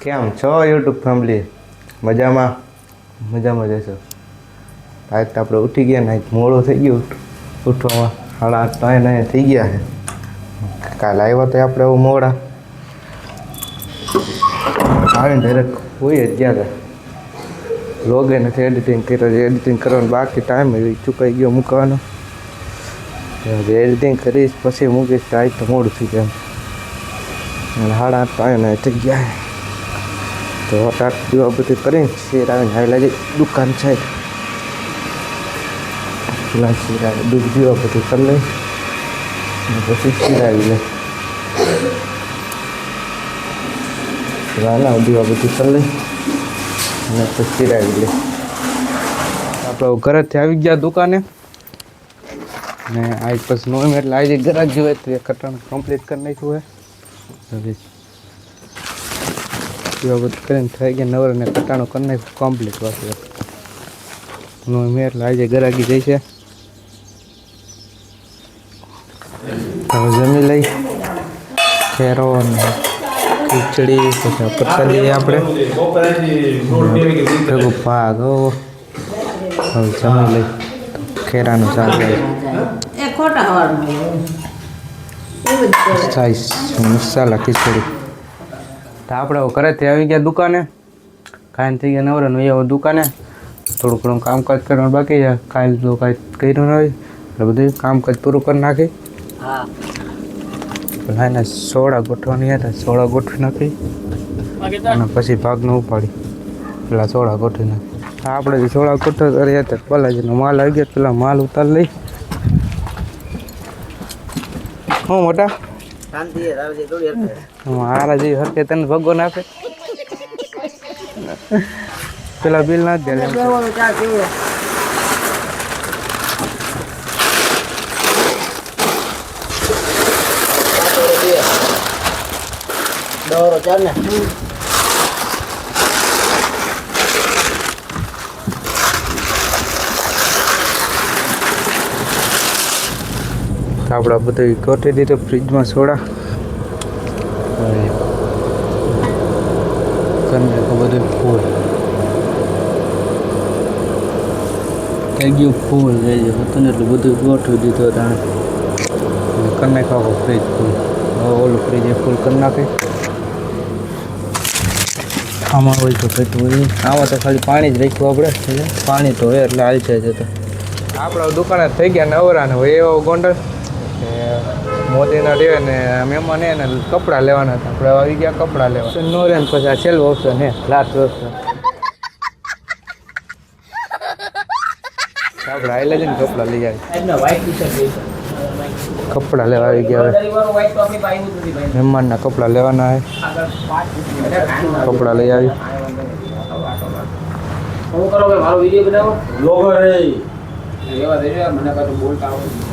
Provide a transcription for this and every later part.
કેમ છો YouTube family? મજામાં જશો? આજ તો આપણે ઉઠી ગયા ને, મોડું થઈ ગયું ઉઠવામાં. 8:30 થઈ ગયા છે. કાલે આવ્યા તો આપણે એવું મોડા આવીને ડાયરેક્ટ હોય જ ગયા હતા. લોગે નથી એડિટિંગ કર્યો, એડિટિંગ કરવાનો બાકી ટાઈમ એ ચૂકાઈ ગયો મૂકવાનો. એડિટિંગ કરીશ પછી મૂકીશ. આજ તો મોડું થઈ ગયા. 8:30 થઈ ગયા. તો ટાટ દીવા બધું કરીને શેર આવીને આવેલા જઈ દુકાન સાઈડ. પેલા શેર આવે દૂધ દીવા બધું કરી લઈ પછી શીરાવી લે. ના દીવા બધું કરી લઈ અને પછી શીરાવી લે. આપણે ઘરેથી આવી ગયા દુકાને ને આજ પછી નોમ એટલે આજે ગ્રાહક જોઈએ તો એ કટણ કમ્પ્લીટ કરી નાખ્યું હોય. દીવા બધું કરીને થઈ ગયા નવર ને કટાણું કરી નાખ્યું કમ્પ્લીટ. વાંચી નોમ એટલે આજે ગ્રાહકી જઈ છે. હવે જમી લઈ ખેરો અને ખીચડી પછી પ્રસાદી આપણે ભેગું ભાગ. હવે જમી લઈ ખેરાનું શાક મસાલા ખીચડી. તો આપણે ઘરેથી આવી ગયા દુકાને, કાંઈ થઈ ગયા નવરા નહીં. હવે દુકાને થોડું ઘણું કામકાજ કરવાનું બાકી છે. કાલે તો કાંઈ કર્યું ન હોય એટલે બધું કામકાજ પૂરું કરી નાખી. પેલા એને સોડા ગોઠવાની હતા, સોડા ગોઠવી નાખી અને પછી ભાગને ઉપાડી પેલા સોડા ગોઠવી નાખી. આપણે જે સોડા ગોઠવ કર્યા હતા બાલાજીનો માલ આવી ગયો. પેલા માલ ઉતાર લઈ. હું મોટા મારા જેવી હરકે તને ભગવાન આપે. પેલા બિલ ના જ દે. આપણા બધું ગોઠવી દીધું ફ્રીજમાં સોડા. બધું ફૂલ થઈ ગયું. ફૂલ થઈ ગયું હતું ને એટલું બધું ગોઠવી દીધું ત્યાં કરી નાખવા ફ્રીજ ફૂલ. હવે ઓલું ફ્રીજ એ ફૂલ કરી નાખે. આમાં હોય તો કંઈ આમાં તો ખાલી પાણી જ રાખ્યું આપણે. પાણી તો હોય એટલે હાલ છે. તો આપણા દુકાને થઈ ગયા નવરા ને હોય એવો ગોંડલ મોદીના રહે ને મહેમાન એને કપડાં લેવાના હતા. આપણે આવી ગયા કપડાં લેવા. નો રહે ને પછી આ છેલ્લું ઓપ્શન હે લાસ્ટ ઓપ્શન. આપણે આવેલા છે ને કપડાં લઈ આવી. કપડાં લેવા આવી ગયા. હવે મહેમાનના કપડાં લેવાના હે. કપડાં લઈ આવી.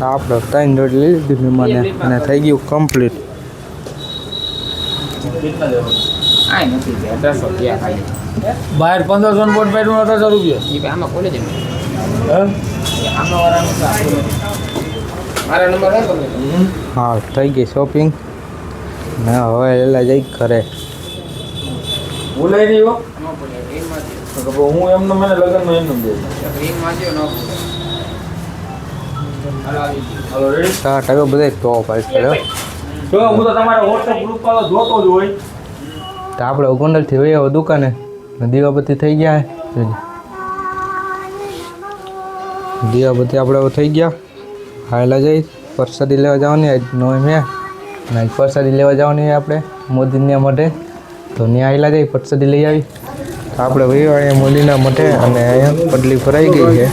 આપણે 3 જોડી લઈ લીધી મહેમાને અને થઈ ગયું કમ્પ્લીટ. બહાર 1500 બોટ પેટનું 1800 રૂપિયા. હા થઈ ગઈ શોપિંગ ને હવે એલા જઈ ઘરે. ભૂલાઈ નહીં હો. હું એમને મને લગ્નમાં એમને દે. હાલો રેડી. 100% બધા ટોપ આવી કર્યો. તો હું તો તમારા WhatsApp ગ્રુપ પર જોતો જ હોય. તો આપણે ગોંડલથી વહી આવો દુકાને. દીવાબત્તી થઈ ગયા. દીવાબત્તી આપણે થઈ ગયા. હાયલા જઈ પ્રસાદી લેવા જવાની આજ નો મેં ને પ્રસાદી લેવા જવાની આપણે મોદીના મઢે. તો ત્યાં આવેલા જઈ પ્રસાદી લઈ આવી. તો આપણે વહી અહીંયા મોદીના મઢે અને અહીંયા પડલી ભરાઈ ગઈ છે.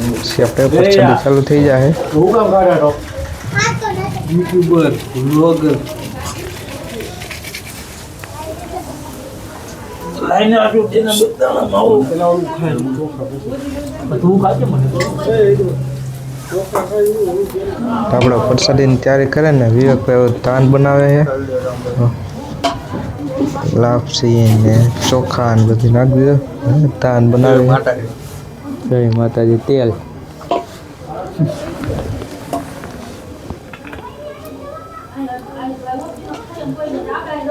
પછી આપણે પ્રસાદી ચાલુ થઈ જાય. યુટ્યુબર વ્લોગર લાઈને આજો તેના બધાના માવો પેલા ઓલું ખાય બધું ખાજે મને તો આપણે પ્રસાદીની તૈયારી કરે ને વિવેકભાઈ તાન બનાવે છે. લાપસી ને ચોખા ને બધું નાખી દીધું. તાન બનાવે. જય માતાજી. તેલ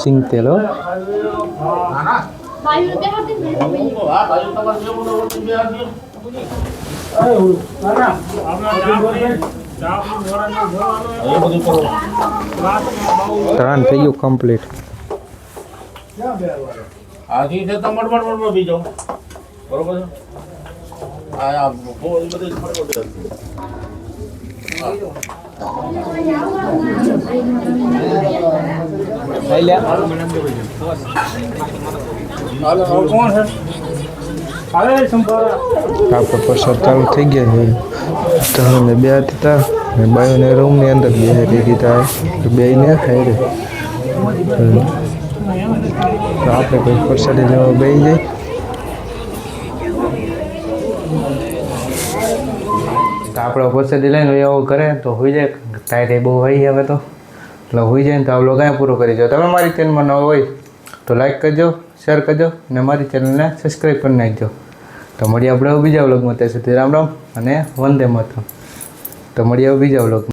સિંગ તેલ હો. ત્રણ થઈ ગયું કમ્પ્લીટ. આથી છે તો મડમડ બીજો બરોબર છે. આ બધું કોણ છે? આપણે પ્રસાદ ચાલુ થઈ ગયા છે. તો અમે બે હતા ને બાયોને રૂમની અંદર બેસી દીધા બેને ખાઈ તો આપણે કોઈ પ્રસાદી લેવા બેસી જાય. તો આપણે પ્રસાદી લઈને એવો કરે તો હોઈ જાય. ટાઈટ બહુ હોય હવે તો એટલે હોઈ જાય ને તો આપણે કાંઈ પૂરું કરી જાઓ. તમે મારી ચેનલમાં ન હોય તો લાઈક કરજો, શેર કરજો અને મારી ચેનલને સબસ્ક્રાઈબ કરી નાખજો. તો મળીએ આપણે બીજા વ્લોગમાં. ત્યાં સુધી રામ રામ અને વંદે માતરમ. તો મળીએ બીજા વ્લોગમાં.